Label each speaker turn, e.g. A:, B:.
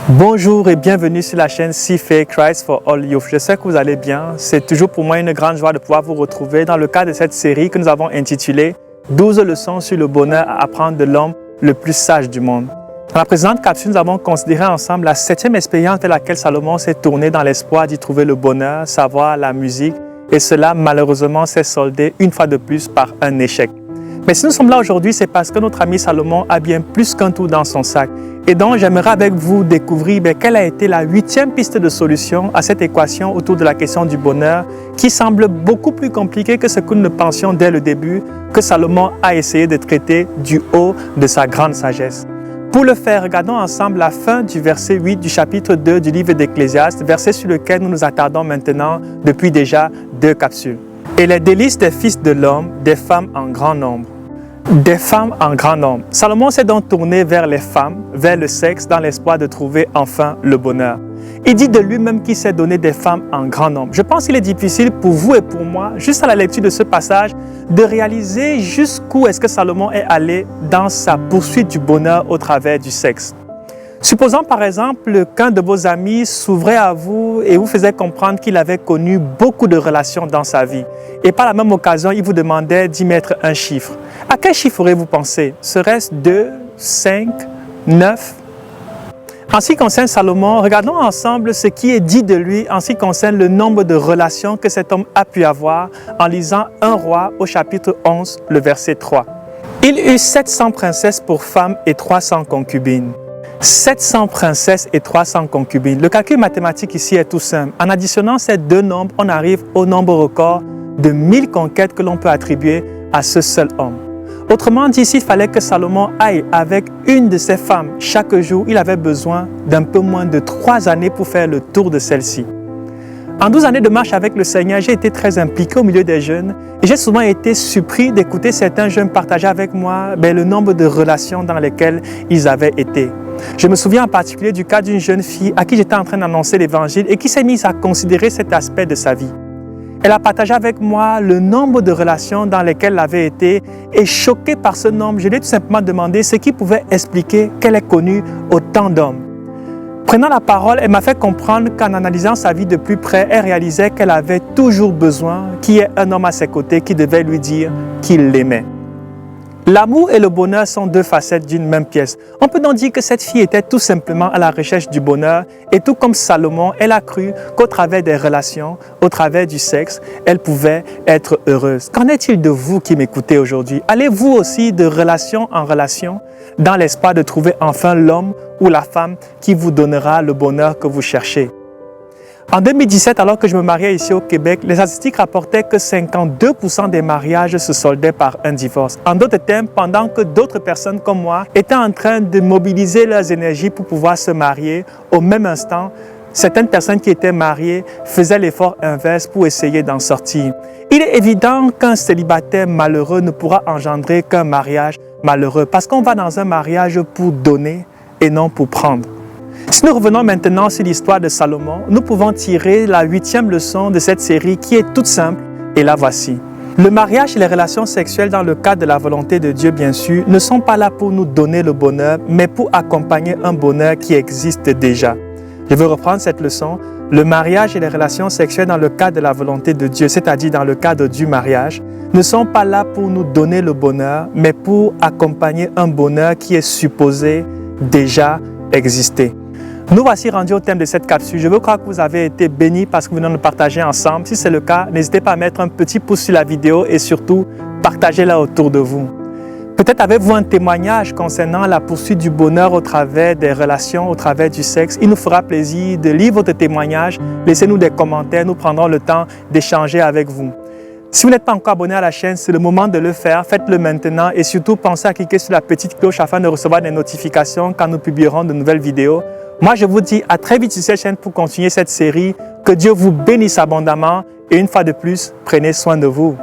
A: Bonjour et bienvenue sur la chaîne CFA Christ for All Youth. J'espère que vous allez bien. C'est toujours pour moi une grande joie de pouvoir vous retrouver dans le cadre de cette série que nous avons intitulée 12 leçons sur le bonheur à apprendre de l'homme le plus sage du monde. Dans la précédente capsule, nous avons considéré ensemble la 7e expérience vers laquelle Salomon s'est tourné dans l'espoir d'y trouver le bonheur, savoir la musique, et cela malheureusement s'est soldé une fois de plus par un échec. Mais si nous sommes là aujourd'hui, c'est parce que notre ami Salomon a bien plus qu'un tout dans son sac. Et donc, j'aimerais avec vous découvrir quelle a été la 8e piste de solution à cette équation autour de la question du bonheur qui semble beaucoup plus compliquée que ce que nous ne pensions dès le début, que Salomon a essayé de traiter du haut de sa grande sagesse. Pour le faire, regardons ensemble la fin du verset 8 du chapitre 2 du livre d'Ecclésiaste, verset sur lequel nous nous attardons maintenant depuis déjà 2 capsules. Et les délices des fils de l'homme, des femmes en grand nombre. Des femmes en grand nombre. Salomon s'est donc tourné vers les femmes, vers le sexe, dans l'espoir de trouver enfin le bonheur. Il dit de lui-même qu'il s'est donné des femmes en grand nombre. Je pense qu'il est difficile pour vous et pour moi, juste à la lecture de ce passage, de réaliser jusqu'où est-ce que Salomon est allé dans sa poursuite du bonheur au travers du sexe. Supposons par exemple qu'un de vos amis s'ouvrait à vous et vous faisait comprendre qu'il avait connu beaucoup de relations dans sa vie. Et par la même occasion, il vous demandait d'y mettre un chiffre. À quel chiffre aurez-vous pensé? Serait-ce 2, 5, 9? En ce qui concerne Salomon, regardons ensemble ce qui est dit de lui en ce qui concerne le nombre de relations que cet homme a pu avoir en lisant 1 Roi au chapitre 11, le verset 3. Il eut 700 princesses pour femmes et 300 concubines. 700 princesses et 300 concubines. Le calcul mathématique ici est tout simple. En additionnant ces deux nombres, on arrive au nombre record de 1000 conquêtes que l'on peut attribuer à ce seul homme. Autrement dit, s'il fallait que Salomon aille avec une de ses femmes chaque jour, il avait besoin d'un peu moins de 3 années pour faire le tour de celle-ci. En 12 années de marche avec le Seigneur, j'ai été très impliqué au milieu des jeunes et j'ai souvent été surpris d'écouter certains jeunes partager avec moi le nombre de relations dans lesquelles ils avaient été. Je me souviens en particulier du cas d'une jeune fille à qui j'étais en train d'annoncer l'Évangile et qui s'est mise à considérer cet aspect de sa vie. Elle a partagé avec moi le nombre de relations dans lesquelles elle avait été et choquée par ce nombre, je lui ai tout simplement demandé ce qui pouvait expliquer qu'elle ait connu autant d'hommes. Prenant la parole, elle m'a fait comprendre qu'en analysant sa vie de plus près, elle réalisait qu'elle avait toujours besoin qu'il y ait un homme à ses côtés qui devait lui dire qu'il l'aimait. L'amour et le bonheur sont 2 facettes d'une même pièce. On peut donc dire que cette fille était tout simplement à la recherche du bonheur et tout comme Salomon, elle a cru qu'au travers des relations, au travers du sexe, elle pouvait être heureuse. Qu'en est-il de vous qui m'écoutez aujourd'hui? Allez-vous aussi de relation en relation dans l'espoir de trouver enfin l'homme ou la femme qui vous donnera le bonheur que vous cherchez? En 2017, alors que je me mariais ici au Québec, les statistiques rapportaient que 52% des mariages se soldaient par un divorce. En d'autres termes, pendant que d'autres personnes comme moi étaient en train de mobiliser leurs énergies pour pouvoir se marier, au même instant, certaines personnes qui étaient mariées faisaient l'effort inverse pour essayer d'en sortir. Il est évident qu'un célibataire malheureux ne pourra engendrer qu'un mariage malheureux parce qu'on va dans un mariage pour donner et non pour prendre. Si nous revenons maintenant sur l'histoire de Salomon, nous pouvons tirer la 8e leçon de cette série qui est toute simple, et la voici. Le mariage et les relations sexuelles dans le cadre de la volonté de Dieu, bien sûr, ne sont pas là pour nous donner le bonheur, mais pour accompagner un bonheur qui existe déjà. Je veux reprendre cette leçon. Le mariage et les relations sexuelles dans le cadre de la volonté de Dieu, c'est-à-dire dans le cadre du mariage, ne sont pas là pour nous donner le bonheur, mais pour accompagner un bonheur qui est supposé déjà exister. Nous voici rendus au thème de cette capsule. Je veux croire que vous avez été bénis parce que vous venez de partager ensemble. Si c'est le cas, n'hésitez pas à mettre un petit pouce sur la vidéo et surtout, partagez-la autour de vous. Peut-être avez-vous un témoignage concernant la poursuite du bonheur au travers des relations, au travers du sexe. Il nous fera plaisir de lire votre témoignage. Laissez-nous des commentaires, nous prendrons le temps d'échanger avec vous. Si vous n'êtes pas encore abonné à la chaîne, c'est le moment de le faire. Faites-le maintenant et surtout pensez à cliquer sur la petite cloche afin de recevoir des notifications quand nous publierons de nouvelles vidéos. Moi, je vous dis à très vite sur cette chaîne pour continuer cette série. Que Dieu vous bénisse abondamment et une fois de plus, prenez soin de vous.